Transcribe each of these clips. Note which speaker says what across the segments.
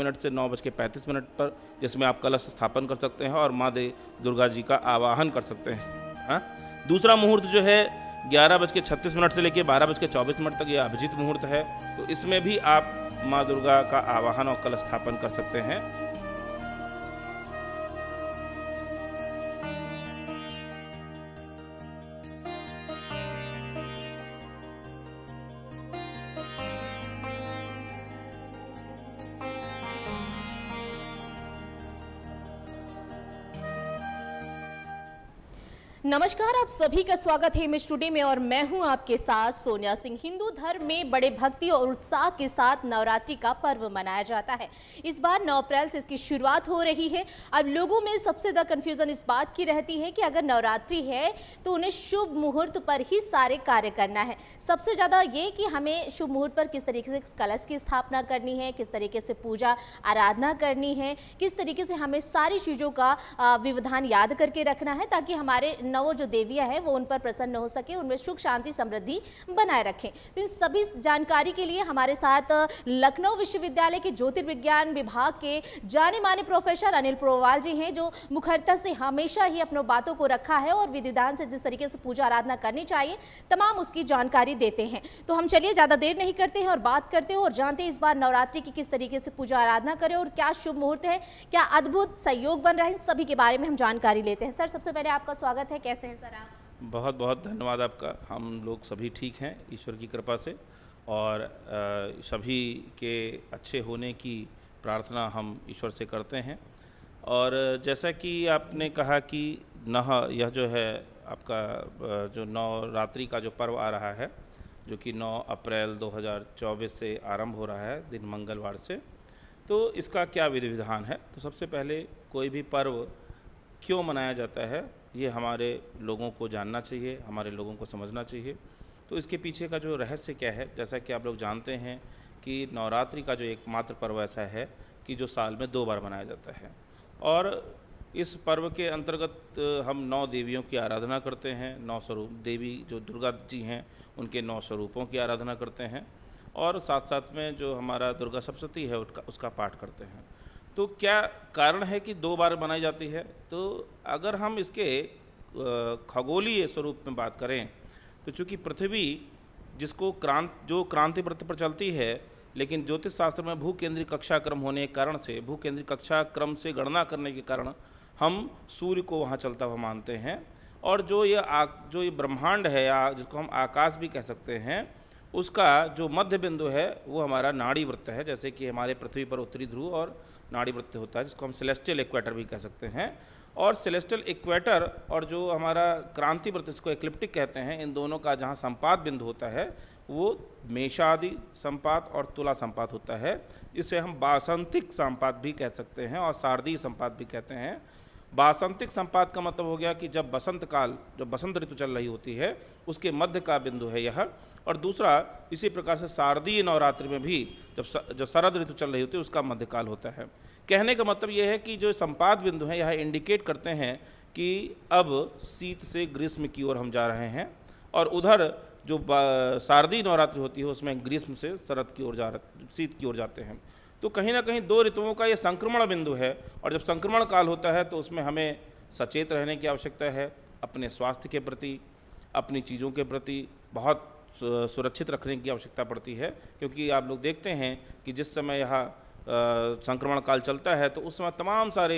Speaker 1: Minute से 9:35 पर, जिसमें आप कलश स्थापन कर सकते हैं और माँ दुर्गा जी का आवाहन कर सकते हैं। हाँ, दूसरा मुहूर्त जो है 11:36 से लेकर 12:24 तक यह अभिजीत मुहूर्त है। तो इसमें भी आप माँ दुर्गा का आवाहन और कलश स्थापन कर सकते हैं।
Speaker 2: नमस्कार, आप सभी का स्वागत है इमेज टुडे में और मैं हूं आपके साथ सोनिया सिंह। हिंदू धर्म में बड़े भक्ति और उत्साह के साथ नवरात्रि का पर्व मनाया जाता है। इस बार 9 अप्रैल से इसकी शुरुआत हो रही है। अब लोगों में सबसे ज़्यादा कंफ्यूजन इस बात की रहती है कि अगर नवरात्रि है तो उन्हें शुभ मुहूर्त पर ही सारे कार्य करना है। सबसे ज़्यादा ये कि हमें शुभ मुहूर्त पर किस तरीके से कलश की स्थापना करनी है, किस तरीके से पूजा आराधना करनी है, किस तरीके से हमें सारी चीज़ों का विधान याद करके रखना है ताकि हमारे नौ जो देवियां हैं वो उन पर प्रसन्न हो सके, उनमें सुख शांति समृद्धि बनाए रखें। तो इन सभी जानकारी के लिए हमारे साथ लखनऊ विश्वविद्यालय के ज्योतिर्विज्ञान विभाग के जाने माने प्रोफेसर अनिल प्रोवाल जी हैं, जो मुखरता से हमेशा ही अपनों बातों को रखा है और विधि विधान से जिस तरीके से पूजा आराधना करनी चाहिए तमाम उसकी जानकारी देते हैं। तो हम चलिए ज़्यादा देर नहीं करते हैं और बात करते हैं और जानते हैं इस बार नवरात्रि की किस तरीके से पूजा आराधना करें और क्या शुभ मुहूर्त है, क्या अद्भुत सहयोग बन रहा है, सभी के बारे में हम जानकारी लेते हैं। सर, सबसे पहले आपका स्वागत है, कैसे हैं सर आप?
Speaker 1: बहुत बहुत धन्यवाद आपका। हम लोग सभी ठीक हैं ईश्वर की कृपा से और सभी के अच्छे होने की प्रार्थना हम ईश्वर से करते हैं। और जैसा कि आपने कहा कि यह जो है आपका जो नवरात्रि का जो पर्व आ रहा है, जो कि 9 अप्रैल 2024 से आरंभ हो रहा है, दिन मंगलवार से, तो इसका क्या विधि विधान है। तो सबसे पहले कोई भी पर्व क्यों मनाया जाता है ये हमारे लोगों को जानना चाहिए, हमारे लोगों को समझना चाहिए। तो इसके पीछे का जो रहस्य क्या है, जैसा कि आप लोग जानते हैं कि नवरात्रि का जो एकमात्र पर्व ऐसा है कि जो साल में 2 बार मनाया जाता है और इस पर्व के अंतर्गत हम 9 देवियों की आराधना करते हैं। 9 स्वरूप देवी जो दुर्गा जी हैं उनके 9 स्वरूपों की आराधना करते हैं और साथ साथ में जो हमारा दुर्गा सप्तशती है उसका पाठ करते हैं। तो क्या कारण है कि 2 बार मनाई जाती है? तो अगर हम इसके खगोलीय स्वरूप में बात करें तो चूँकि पृथ्वी जिसको जो क्रांति वृत्त पर चलती है, लेकिन ज्योतिष शास्त्र में भूकेंद्रीय कक्षा क्रम होने के कारण से, भूकेंद्रीय कक्षा क्रम से गणना करने के कारण हम सूर्य को वहाँ चलता हुआ मानते हैं। और जो ये ब्रह्मांड है या जिसको हम आकाश भी कह सकते हैं, उसका जो मध्य बिंदु है वो हमारा नाड़ी वृत्त है। जैसे कि हमारे पृथ्वी पर उत्तरी ध्रुव और नाड़ी वृत्त होता है, जिसको हम सेलेस्टियल इक्वेटर भी कह सकते हैं। और सेलेस्टियल इक्वेटर और जो हमारा क्रांति वृत्त, इसको एक्लिप्टिक कहते हैं, इन दोनों का जहाँ संपात बिंदु होता है वो मेषादि संपात और तुला संपात होता है। इसे हम बासंतिक संपात भी कह सकते हैं और शारदीय संपात भी कहते हैं। बासंतिक संपात का मतलब हो गया कि जब बसंत काल, जब बसंत ऋतु चल रही होती है, उसके मध्य का बिंदु है यह। और दूसरा इसी प्रकार से शारदीय नवरात्रि में भी जब शरद ऋतु चल रही होती है उसका मध्यकाल होता है। कहने का मतलब यह है कि जो संपात बिंदु हैं यह इंडिकेट करते हैं कि अब शीत से ग्रीष्म की ओर हम जा रहे हैं और उधर जो शारदीय नवरात्रि होती है उसमें ग्रीष्म से शरद की ओर शीत की ओर जाते हैं। तो कहीं ना कहीं 2 ऋतुओं का ये संक्रमण बिंदु है और जब संक्रमण काल होता है तो उसमें हमें सचेत रहने की आवश्यकता है। अपने स्वास्थ्य के प्रति, अपनी चीज़ों के प्रति बहुत सुरक्षित रखने की आवश्यकता पड़ती है, क्योंकि आप लोग देखते हैं कि जिस समय यह संक्रमण काल चलता है तो उस समय तमाम सारे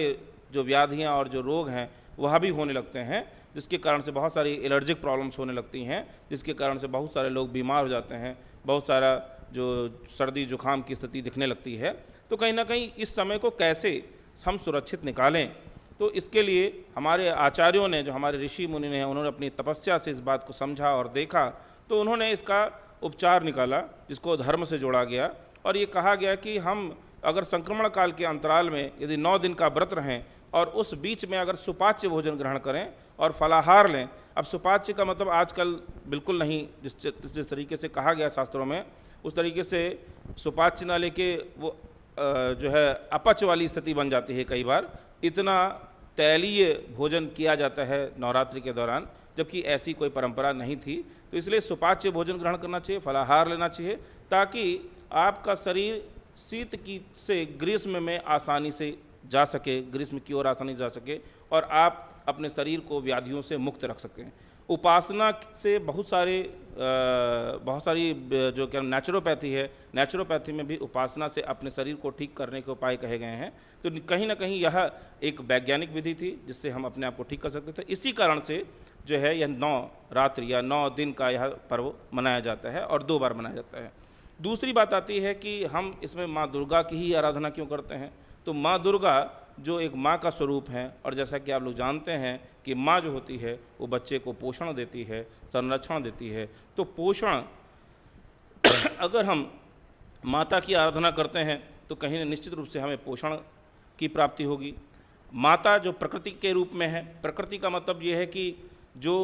Speaker 1: जो व्याधियाँ और जो रोग हैं वह भी होने लगते हैं, जिसके कारण से बहुत सारी एलर्जिक प्रॉब्लम्स होने लगती हैं, जिसके कारण से बहुत सारे लोग बीमार हो जाते हैं, बहुत सारा जो सर्दी जुकाम की स्थिति दिखने लगती है। तो कहीं ना कहीं इस समय को कैसे हम सुरक्षित निकालें, तो इसके लिए हमारे आचार्यों ने, जो हमारे ऋषि मुनि हैं, उन्होंने अपनी तपस्या से इस बात को समझा और देखा, तो उन्होंने इसका उपचार निकाला जिसको धर्म से जोड़ा गया। और ये कहा गया कि हम अगर संक्रमण काल के अंतराल में यदि 9 दिन का व्रत रहें और उस बीच में अगर सुपाच्य भोजन ग्रहण करें और फलाहार लें। अब सुपाच्य का मतलब आजकल बिल्कुल नहीं, जिस तरीके से कहा गया शास्त्रों में, उस तरीके से सुपाच्य ना लेके वो जो है अपच वाली स्थिति बन जाती है। कई बार इतना तैलीय भोजन किया जाता है नवरात्रि के दौरान, जबकि ऐसी कोई परंपरा नहीं थी। तो इसलिए सुपाच्य भोजन ग्रहण करना चाहिए, फलाहार लेना चाहिए, ताकि आपका शरीर शीत की से ग्रीष्म में आसानी से जा सके, ग्रीष्म की ओर आसानी से जा सके और आप अपने शरीर को व्याधियों से मुक्त रख सकें। उपासना से बहुत सारी जो क्या नेचुरोपैथी है, नेचुरोपैथी में भी उपासना से अपने शरीर को ठीक करने के उपाय कहे गए हैं। तो कहीं ना कहीं यह एक वैज्ञानिक विधि थी जिससे हम अपने आप को ठीक कर सकते थे। इसी कारण से जो है यह 9 रात्रि या 9 दिन का यह पर्व मनाया जाता है और 2 बार मनाया जाता है। दूसरी बात आती है कि हम इसमें माँ दुर्गा की ही आराधना क्यों करते हैं। तो माँ दुर्गा जो एक माँ का स्वरूप है, और जैसा कि आप लोग जानते हैं कि माँ जो होती है वो बच्चे को पोषण देती है, संरक्षण देती है। तो पोषण अगर हम माता की आराधना करते हैं तो कहीं निश्चित रूप से हमें पोषण की प्राप्ति होगी। माता जो प्रकृति के रूप में है, प्रकृति का मतलब ये है कि जो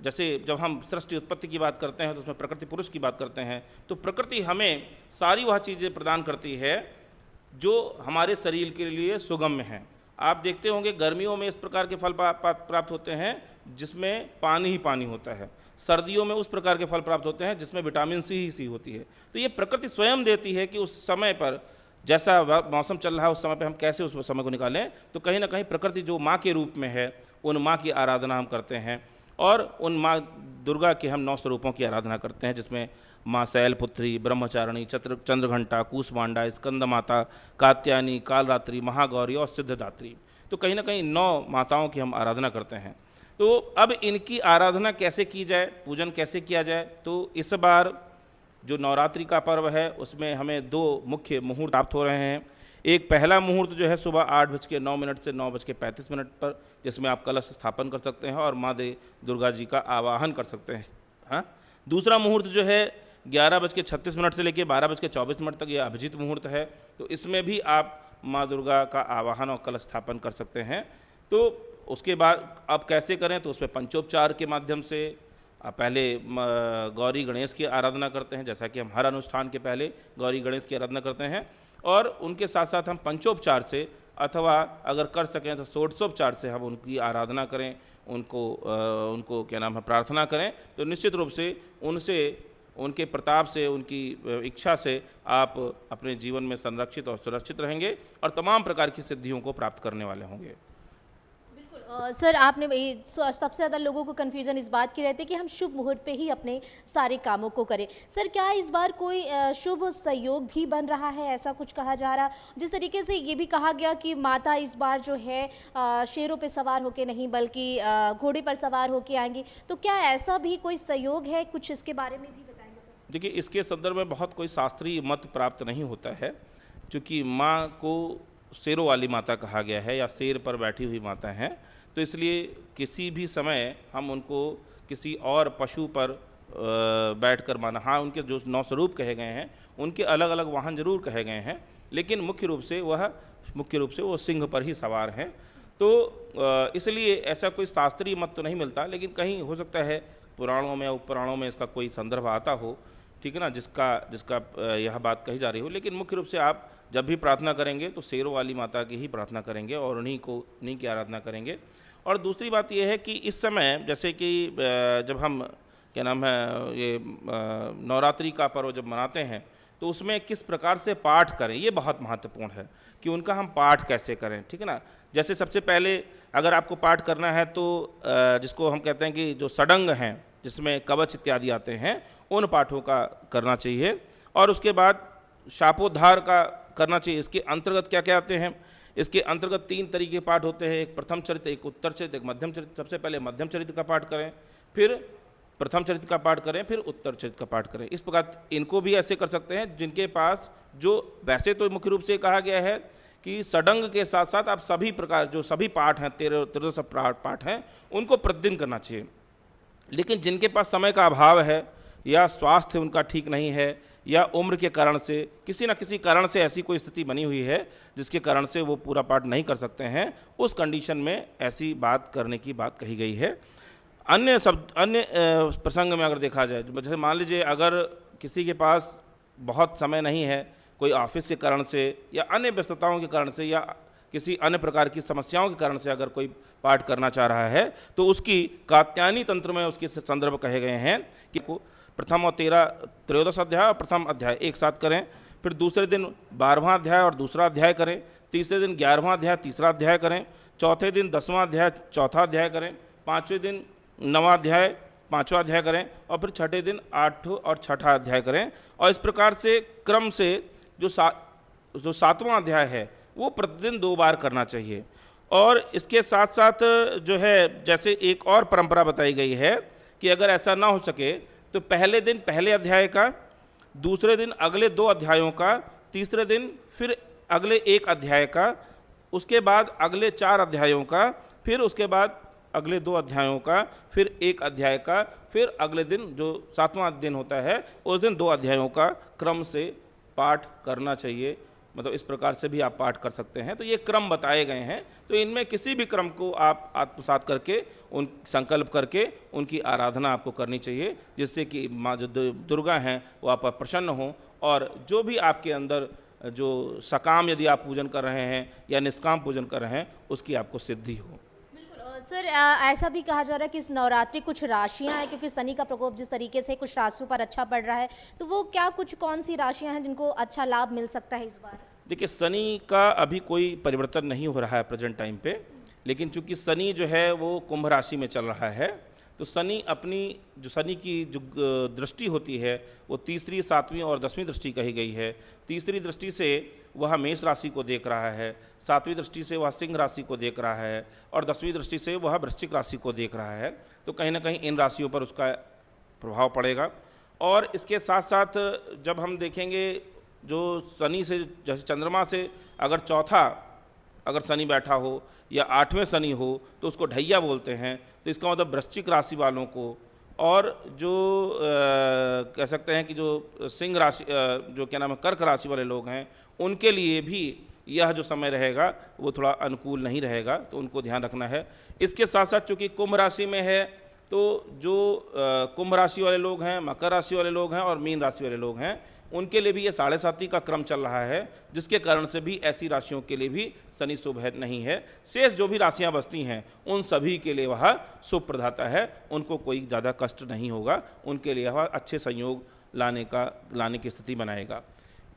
Speaker 1: जैसे जब हम सृष्टि उत्पत्ति की बात करते हैं तो उसमें प्रकृति पुरुष की बात करते हैं, तो प्रकृति हमें सारी वह चीज़ें प्रदान करती है जो हमारे शरीर के लिए सुगम्य हैं। आप देखते होंगे गर्मियों में इस प्रकार के फल प्राप्त होते हैं जिसमें पानी ही पानी होता है, सर्दियों में उस प्रकार के फल प्राप्त होते हैं जिसमें विटामिन सी ही सी होती है। तो ये प्रकृति स्वयं देती है कि उस समय पर जैसा मौसम चल रहा है उस समय पर हम कैसे उस समय को निकालें। तो कहीं ना कहीं प्रकृति जो माँ के रूप में है, उन माँ की आराधना हम करते हैं और उन माँ दुर्गा के हम 9 स्वरूपों की आराधना करते हैं, जिसमें माँ शैलपुत्री, ब्रह्मचारिणी, चंद्रघंटा, कूसमांडा, स्कंद माता, कात्यायनी, कालरात्रि, महागौरी और सिद्धदात्री। तो कहीं ना कहीं 9 माताओं की हम आराधना करते हैं। तो अब इनकी आराधना कैसे की जाए, पूजन कैसे किया जाए। तो इस बार जो नवरात्रि का पर्व है उसमें हमें 2 मुख्य मुहूर्त प्राप्त हो रहे हैं। एक पहला मुहूर्त जो है सुबह 8:09 से 9:35 पर, जिसमें आप कलश स्थापन कर सकते हैं और माँ दुर्गा जी का आवाहन कर सकते हैं। हाँ, दूसरा मुहूर्त जो है 11:36 से लेकर 12:24 तक, यह अभिजीत मुहूर्त है। तो इसमें भी आप माँ दुर्गा का आवाहन और कलश स्थापन कर सकते हैं। तो उसके बाद आप कैसे करें, तो उसमें पंचोपचार के माध्यम से आप पहले गौरी गणेश की आराधना करते हैं, जैसा कि हम हर अनुष्ठान के पहले गौरी गणेश की आराधना करते हैं, और उनके साथ साथ हम पंचोपचार से अथवा अगर कर सकें तो षोडशोपचार से हम उनकी आराधना करें, उनको क्या नाम है प्रार्थना करें। तो निश्चित रूप से उनसे, उनके प्रताप से, उनकी इच्छा से आप अपने जीवन में संरक्षित और सुरक्षित रहेंगे और तमाम प्रकार की सिद्धियों को प्राप्त करने वाले होंगे।
Speaker 2: सर, आपने सबसे ज़्यादा लोगों को कन्फ्यूज़न इस बात की रहती है कि हम शुभ मुहूर्त पे ही अपने सारे कामों को करें। सर, क्या इस बार कोई शुभ संयोग भी बन रहा है, ऐसा कुछ कहा जा रहा, जिस तरीके से ये भी कहा गया कि माता इस बार जो है शेरों पे सवार होके नहीं बल्कि घोड़े पर सवार होके आएंगी, तो क्या ऐसा भी कोई संयोग है? कुछ इसके बारे में भी बताएंगे सर।
Speaker 1: देखिए, इसके संदर्भ में बहुत कोई शास्त्रीय मत प्राप्त नहीं होता है, क्योंकि माँ को शेरों वाली माता कहा गया है या शेर पर बैठी हुई माता हैं। तो इसलिए किसी भी समय हम उनको किसी और पशु पर बैठकर माना, हाँ उनके जो 9 स्वरूप कहे गए हैं उनके अलग अलग वाहन जरूर कहे गए हैं, लेकिन मुख्य रूप से वो सिंह पर ही सवार हैं। तो इसलिए ऐसा कोई शास्त्रीय मत तो नहीं मिलता, लेकिन कहीं हो सकता है पुराणों में, उपपुराणों में इसका कोई संदर्भ आता हो, ठीक है ना, जिसका यह बात कही जा रही हो। लेकिन मुख्य रूप से आप जब भी प्रार्थना करेंगे तो शेरों वाली माता की ही प्रार्थना करेंगे और उन्हीं की आराधना करेंगे। और दूसरी बात यह है कि इस समय जैसे कि जब हम क्या नाम है ये नवरात्रि का पर्व जब मनाते हैं तो उसमें किस प्रकार से पाठ करें, ये बहुत महत्वपूर्ण है कि उनका हम पाठ कैसे करें, ठीक है ना। जैसे सबसे पहले अगर आपको पाठ करना है तो जिसको हम कहते हैं कि जो षडंग हैं, जिसमें कवच इत्यादि आते हैं, उन पाठों का करना चाहिए। और उसके बाद शापोद्धार का करना चाहिए। इसके अंतर्गत क्या क्या आते हैं, इसके अंतर्गत 3 तरीके के पाठ होते हैं, एक प्रथम चरित्र, एक उत्तर चरित्र, एक मध्यम चरित्र। सबसे पहले मध्यम चरित्र का पाठ करें, फिर प्रथम चरित्र का पाठ करें, फिर उत्तर चरित्र का पाठ करें। इस प्रकार इनको भी ऐसे कर सकते हैं जिनके पास, जो वैसे तो मुख्य रूप से कहा गया है कि षडंग के साथ साथ आप सभी प्रकार जो सभी पाठ हैं, 13 पाठ हैं, उनको प्रतिदिन करना चाहिए। लेकिन जिनके पास समय का अभाव है या स्वास्थ्य उनका ठीक नहीं है या उम्र के कारण से, किसी न किसी कारण से ऐसी कोई स्थिति बनी हुई है जिसके कारण से वो पूरा पाठ नहीं कर सकते हैं, उस कंडीशन में ऐसी बात करने की बात कही गई है। अन्य प्रसंग में अगर देखा जाए, जैसे मान लीजिए अगर किसी के पास बहुत समय नहीं है, कोई ऑफिस के कारण से या अन्य व्यस्तताओं के कारण से या किसी अन्य प्रकार की समस्याओं के कारण से अगर कोई पाठ करना चाह रहा है, तो उसकी कात्यायनी तंत्र में उसके संदर्भ कहे गए हैं कि प्रथम और 13 त्रयोदश अध्याय और प्रथम अध्याय एक साथ करें, फिर दूसरे दिन 12वां अध्याय और दूसरा अध्याय करें, तीसरे दिन 11वां अध्याय तीसरा अध्याय करें, चौथे दिन 10वां अध्याय चौथा अध्याय करें, पाँचवें दिन 9वां अध्याय पाँचवा अध्याय करें, और फिर छठे दिन 8वां और छठा अध्याय करें। और इस प्रकार से क्रम से जो 7वां अध्याय है वो प्रतिदिन 2 बार करना चाहिए। और इसके साथ साथ जो है, जैसे एक और परंपरा बताई गई है कि अगर ऐसा ना हो सके तो पहले दिन पहले अध्याय का, दूसरे दिन अगले 2 अध्यायों का, तीसरे दिन फिर अगले 1 अध्याय का, उसके बाद अगले 4 अध्यायों का, फिर उसके बाद अगले 2 अध्यायों का, फिर 1 अध्याय का, फिर अगले दिन जो 7वां दिन होता है उस दिन 2 अध्यायों का क्रम से पाठ करना चाहिए। मतलब इस प्रकार से भी आप पाठ कर सकते हैं। तो ये क्रम बताए गए हैं, तो इनमें किसी भी क्रम को आप आत्मसात करके, उन संकल्प करके उनकी आराधना आपको करनी चाहिए, जिससे कि माँ जो दुर्गा हैं वो आप पर प्रसन्न हों, और जो भी आपके अंदर जो सकाम यदि आप पूजन कर रहे हैं या निष्काम पूजन कर रहे हैं उसकी आपको सिद्धि हो।
Speaker 2: सर, ऐसा भी कहा जा रहा है कि इस नवरात्रि कुछ राशियां हैं, क्योंकि शनि का प्रकोप जिस तरीके से कुछ राशियों पर अच्छा पड़ रहा है, तो वो क्या कौन सी राशियां हैं जिनको अच्छा लाभ मिल सकता है इस बार?
Speaker 1: देखिए, शनि का अभी कोई परिवर्तन नहीं हो रहा है प्रेजेंट टाइम पे, लेकिन चूंकि शनि जो है वो कुंभ राशि में चल रहा है, तो शनि की जो दृष्टि होती है वो तीसरी, 7वीं और 10वीं दृष्टि कही गई है। तीसरी दृष्टि से वह मेष राशि को देख रहा है, 7वीं दृष्टि से वह सिंह राशि को देख रहा है, और 10वीं दृष्टि से वह वृश्चिक राशि को देख रहा है। तो कहीं ना कहीं इन राशियों पर उसका प्रभाव पड़ेगा। और इसके साथ साथ जब हम देखेंगे, जो शनि से, जैसे चंद्रमा से अगर चौथा अगर शनि बैठा हो या 8वें शनि हो तो उसको ढैया बोलते हैं। तो इसका मतलब वृश्चिक राशि वालों को, और जो कह सकते हैं कि जो सिंह राशि, जो क्या नाम है, कर्क राशि वाले लोग हैं, उनके लिए भी यह जो समय रहेगा वो थोड़ा अनुकूल नहीं रहेगा, तो उनको ध्यान रखना है। इसके साथ साथ चूँकि कुंभ राशि में है, तो जो कुंभ राशि वाले लोग हैं, मकर राशि वाले लोग हैं और मीन राशि वाले लोग हैं, उनके लिए भी ये 7.5 का क्रम चल रहा है, जिसके कारण से भी ऐसी राशियों के लिए भी शनि शुभ है नहीं है। शेष जो भी राशियां बचती हैं उन सभी के लिए वह शुभ प्रदाता है, उनको कोई ज़्यादा कष्ट नहीं होगा, उनके लिए वह अच्छे संयोग लाने की स्थिति बनाएगा।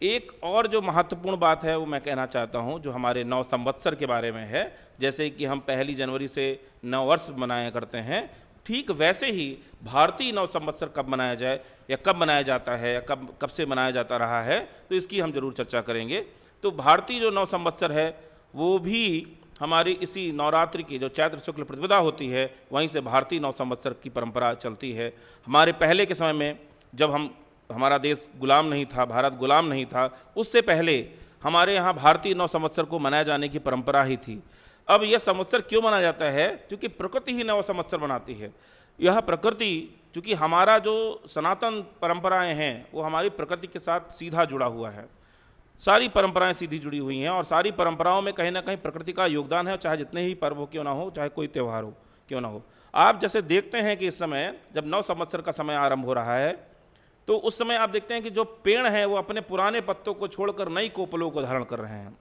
Speaker 1: एक और जो महत्वपूर्ण बात है वो मैं कहना चाहता हूँ, जो हमारे नव संवत्सर के बारे में है। जैसे कि हम 1 जनवरी से नव वर्ष मनाया करते हैं, ठीक वैसे ही भारतीय नव संवत्सर कब मनाया जाए या कब मनाया जाता है या कब से मनाया जाता रहा है, तो इसकी हम जरूर चर्चा करेंगे। तो भारतीय जो नव संवत्सर है वो भी हमारी इसी नवरात्रि की जो चैत्र शुक्ल प्रतिपदा होती है, वहीं से भारतीय नव संवत्सर की परंपरा चलती है। हमारे पहले के समय में जब हमारा देश गुलाम नहीं था, भारत गुलाम नहीं था, उससे पहले हमारे यहाँ भारतीय नव संवत्सर को मनाए जाने की परंपरा ही थी। अब यह संवत्सर क्यों मनाया जाता है? क्योंकि प्रकृति ही नव संवत्सर बनाती है। यह प्रकृति, क्योंकि हमारा जो सनातन परंपराएं हैं वो हमारी प्रकृति के साथ सीधा जुड़ा हुआ है, सारी परंपराएं सीधी जुड़ी हुई हैं, और सारी परंपराओं में कहीं ना कहीं प्रकृति का योगदान है, चाहे जितने ही पर्व हो क्यों ना हो, चाहे कोई त्यौहार हो क्यों ना हो। आप जैसे देखते हैं कि इस समय जब नव संवत्सर का समय आरंभ हो रहा है, तो उस समय आप देखते हैं कि जो पेड़ हैं वो अपने पुराने पत्तों को छोड़कर नई कोपलों को धारण कर रहे हैं।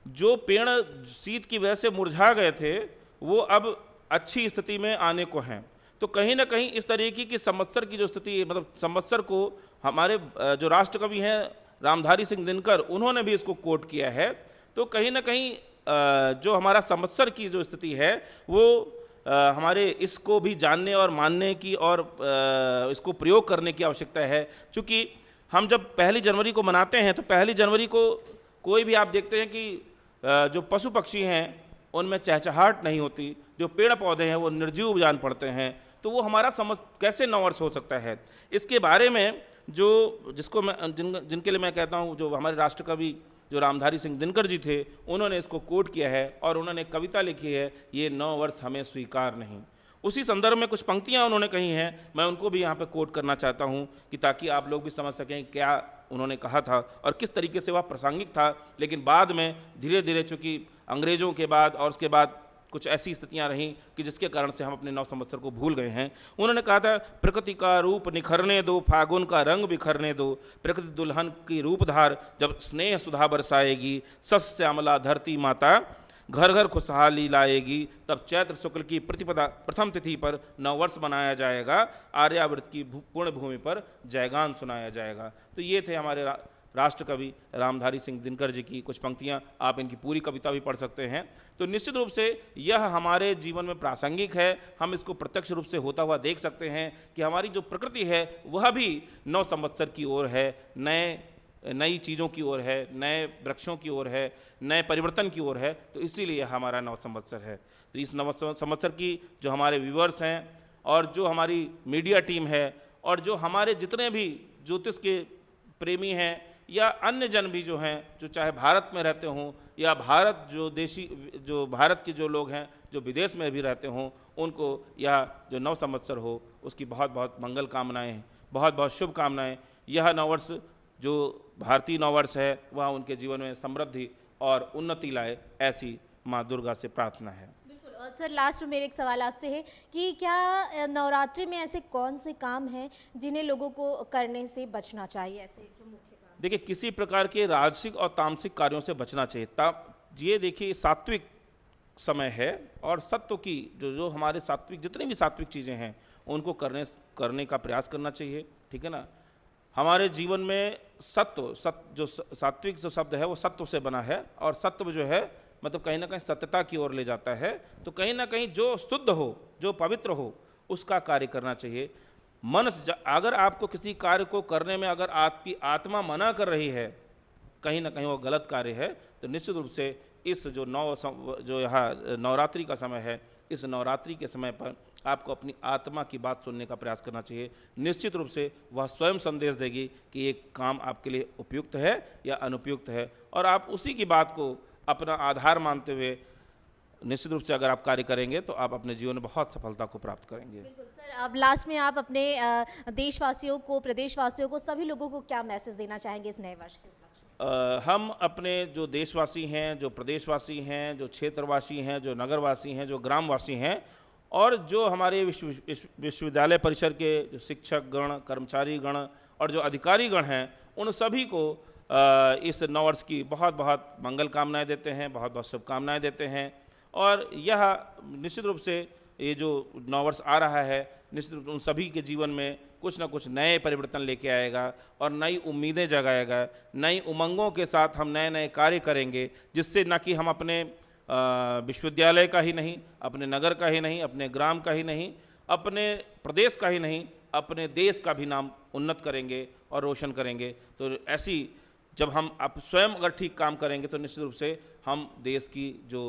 Speaker 1: जो पेड़ शीत की वजह से मुरझा गए थे वो अब अच्छी स्थिति में आने को हैं। तो कहीं ना कहीं इस तरीके की संवत्सर की जो स्थिति, मतलब संवत्सर को हमारे जो राष्ट्रकवि हैं रामधारी सिंह दिनकर, उन्होंने भी इसको कोट किया है। तो कहीं ना कहीं जो हमारा संवत्सर की जो स्थिति है वो हमारे इसको भी जानने और मानने की और इसको प्रयोग करने की आवश्यकता है। क्योंकि हम जब 1 जनवरी को मनाते हैं तो 1 जनवरी को कोई भी आप देखते हैं कि जो पशु पक्षी हैं उनमें चहचहाट नहीं होती, जो पेड़ पौधे हैं वो निर्जीव जान पड़ते हैं। तो वो हमारा कैसे नववर्ष हो सकता है? इसके बारे में जिसको मैं जिनके लिए मैं कहता हूँ, जो हमारे राष्ट्रकवि जो रामधारी सिंह दिनकर जी थे, उन्होंने इसको कोट किया है और उन्होंने कविता लिखी है, ये नववर्ष हमें स्वीकार नहीं। उसी संदर्भ में कुछ पंक्तियाँ उन्होंने कही हैं, मैं उनको भी यहाँ पे कोट करना चाहता हूँ कि ताकि आप लोग भी समझ सकें क्या उन्होंने कहा था और किस तरीके से वह प्रासंगिक था। लेकिन बाद में धीरे धीरे, चूँकि अंग्रेज़ों के बाद और उसके बाद कुछ ऐसी स्थितियां रहीं कि जिसके कारण से हम अपने नव संवत्सर को भूल गए हैं। उन्होंने कहा था, प्रकृति का रूप निखरने दो, फागुन का रंग बिखरने दो, प्रकृति दुल्हन की रूपधार जब स्नेह सुधा बरसाएगी, सस श्यामला धरती माता घर घर खुशहाली लाएगी, तब चैत्र शुक्ल की प्रतिपदा प्रथम तिथि पर नववर्ष मनाया जाएगा, आर्यावर्त की पुण्य भूमि पर जयगान सुनाया जाएगा। तो ये थे हमारे राष्ट्रकवि रामधारी सिंह दिनकर जी की कुछ पंक्तियाँ, आप इनकी पूरी कविता भी पढ़ सकते हैं। तो निश्चित रूप से यह हमारे जीवन में प्रासंगिक है। हम इसको प्रत्यक्ष रूप से होता हुआ देख सकते हैं कि हमारी जो प्रकृति है वह भी नव संवत्सर की ओर है, नई चीज़ों की ओर है, नए वृक्षों की ओर है, नए परिवर्तन की ओर है। तो इसीलिए हमारा नव संवत्सर है। तो इस नव संवत्सर की जो हमारे व्यूअर्स हैं और जो हमारी मीडिया टीम है और जो हमारे जितने भी ज्योतिष के प्रेमी हैं या अन्य जन भी जो हैं, जो चाहे भारत में रहते हों या जो भारत के जो लोग हैं जो विदेश में भी रहते हों, उनको यह जो नव संवत्सर हो उसकी बहुत बहुत मंगल कामनाएँ, बहुत बहुत शुभकामनाएँ। यह नववर्ष जो भारतीय नववर्ष है वह उनके जीवन में समृद्धि और उन्नति लाए, ऐसी माँ दुर्गा से प्रार्थना है।
Speaker 2: बिल्कुल। और सर लास्ट में मेरे एक सवाल आपसे है कि क्या नवरात्रि में ऐसे कौन से काम हैं जिन्हें लोगों को करने से बचना चाहिए, ऐसे जो मुख्य काम?
Speaker 1: देखिए, किसी प्रकार के राजसिक और तामसिक कार्यों से बचना चाहिए। ये देखिए सात्विक समय है और सत्व की जो हमारे सात्विक जितनी भी सात्विक चीज़ें हैं उनको करने का प्रयास करना चाहिए, ठीक है ना। हमारे जीवन में जो सात्विक जो शब्द है वो सत्व से बना है और सत्व जो है मतलब कहीं ना कहीं सत्यता की ओर ले जाता है। तो कहीं ना कहीं जो शुद्ध हो, जो पवित्र हो, उसका कार्य करना चाहिए। अगर आपको किसी कार्य को करने में अगर आपकी आत्मा मना कर रही है, कहीं ना कहीं वो गलत कार्य है, तो निश्चित रूप से इस जो यहाँ नवरात्रि का समय है, इस नवरात्रि के समय पर आपको अपनी आत्मा की बात सुनने का प्रयास करना चाहिए। निश्चित रूप से वह स्वयं संदेश देगी कि ये काम आपके लिए उपयुक्त है या अनुपयुक्त है, और आप उसी की बात को अपना आधार मानते हुए निश्चित रूप से अगर आप कार्य करेंगे तो आप अपने जीवन में बहुत सफलता को प्राप्त करेंगे।
Speaker 2: बिल्कुल सर, अब लास्ट में आप अपने देशवासियों को, प्रदेशवासियों को, सभी लोगों को क्या मैसेज देना चाहेंगे इस नए वर्ष के उपलक्ष्य में?
Speaker 1: हम अपने जो देशवासी हैं, जो प्रदेशवासी हैं, जो क्षेत्रवासी हैं, जो नगरवासी हैं, जो ग्रामवासी हैं और जो हमारे विश्वविद्यालय परिसर के जो शिक्षक गण, कर्मचारी गण और जो अधिकारी गण हैं, उन सभी को इस नववर्ष की बहुत बहुत मंगल कामनाएँ देते हैं, बहुत बहुत शुभकामनाएँ देते हैं। और यह निश्चित रूप से ये जो नववर्ष आ रहा है, निश्चित रूप से उन सभी के जीवन में कुछ ना कुछ नए परिवर्तन लेके आएगा और नई उम्मीदें जगाएगा। नई उमंगों के साथ हम नए नए कार्य करेंगे, जिससे न कि हम अपने विश्वविद्यालय का ही नहीं, अपने नगर का ही नहीं, अपने ग्राम का ही नहीं, अपने प्रदेश का ही नहीं, अपने देश का भी नाम उन्नत करेंगे और रोशन करेंगे। तो ऐसी जब हम स्वयं अगर ठीक काम करेंगे तो निश्चित रूप से हम देश की जो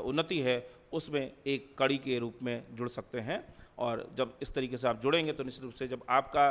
Speaker 1: उन्नति है उसमें एक कड़ी के रूप में जुड़ सकते हैं। और जब इस तरीके से आप जुड़ेंगे तो निश्चित रूप से जब आपका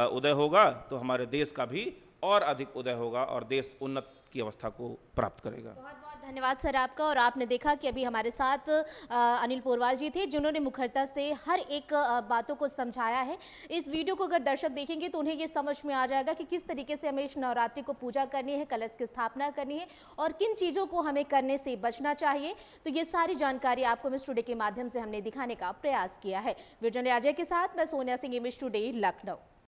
Speaker 1: उदय होगा तो हमारे देश का भी और अधिक उदय होगा और देश उन्नत की अवस्था को प्राप्त करेगा।
Speaker 2: बहुत बहुत धन्यवाद सर आपका। और आपने देखा कि अभी हमारे साथ अनिल पोरवाल जी थे, जिन्होंने मुखरता से हर एक बातों को समझाया है। इस वीडियो को अगर दर्शक देखेंगे तो उन्हें ये समझ में आ जाएगा कि किस तरीके से हमें इस नवरात्रि को पूजा करनी है, कलश की स्थापना करनी है और किन चीज़ों को हमें करने से बचना चाहिए। तो ये सारी जानकारी आपको इमेज टुडे के माध्यम से हमने दिखाने का प्रयास किया है। वीडियो अजय के साथ मैं सोनिया सिंह, इमेज टुडे, लखनऊ।